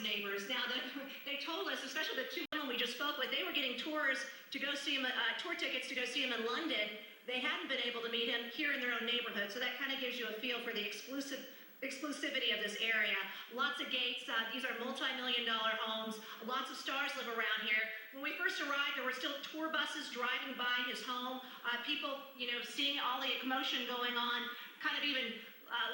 neighbors. Now, they told us, especially the two women we just spoke with, they were getting tours to go see him, tour tickets to go see him in London. They hadn't been able to meet him here in their own neighborhood, so that kind of gives you a feel for the exclusivity of this area. Lots of gates. These are multi-million-dollar homes. Lots of stars live around here. When we first arrived, there were still tour buses driving by his home. People, seeing all the commotion going on, kind of even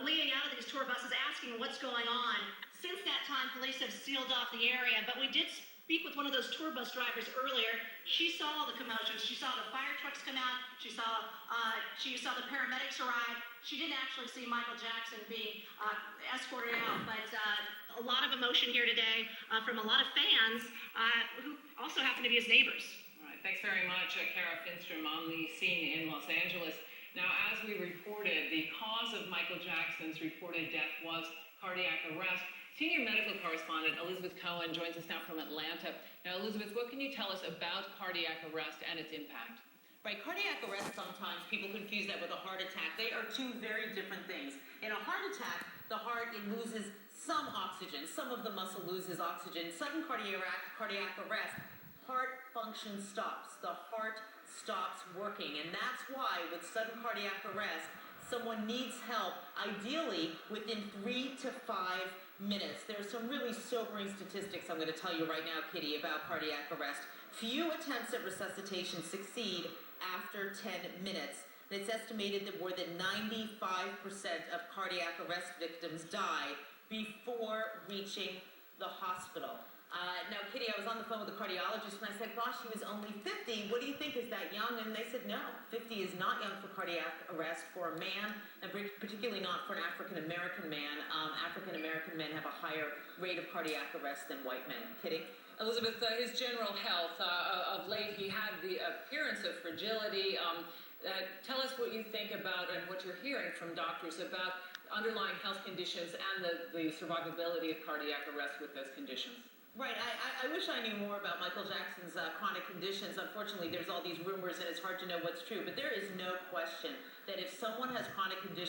leaning out of these tour buses, asking what's going on. Since that time, police have sealed off the area, but we did speak with one of those tour bus drivers earlier. She saw all the commotion. She saw the fire trucks come out. She saw the paramedics arrive. She didn't actually see Michael Jackson being escorted out, but a lot of emotion here today from a lot of fans who also happen to be his neighbors. All right, thanks very much, Kara Finstrom on the scene in Los Angeles. Now, as we reported, the cause of Michael Jackson's reported death was cardiac arrest. Senior medical correspondent Elizabeth Cohen joins us now from Atlanta. Now, Elizabeth, what can you tell us about cardiac arrest and its impact? Right, cardiac arrest, sometimes people confuse that with a heart attack. They are two very different things. In a heart attack, the heart, it loses some oxygen. Some of the muscle loses oxygen. Sudden cardiac arrest, heart function stops. The heart stops working. And that's why with sudden cardiac arrest, someone needs help, ideally within 3 to 5 minutes. There are some really sobering statistics I'm going to tell you right now, Kitty, about cardiac arrest. Few attempts at resuscitation succeed after 10 minutes. It's estimated that more than 95% of cardiac arrest victims die before reaching the hospital. Now, Kitty, I was on the phone with a cardiologist and I said, gosh, he was only 50. What do you think, is that young? And they said, no, 50 is not young for cardiac arrest for a man, and particularly not for an African-American man. African-American men have a higher rate of cardiac arrest than white men. Kitty? Elizabeth, his general health, of late, he had the appearance of fragility. Tell us what you think about and what you're hearing from doctors about underlying health conditions and the survivability of cardiac arrest with those conditions. Right. I wish I knew more about Michael Jackson's chronic conditions. Unfortunately, there's all these rumors and it's hard to know what's true. But there is no question that if someone has chronic conditions,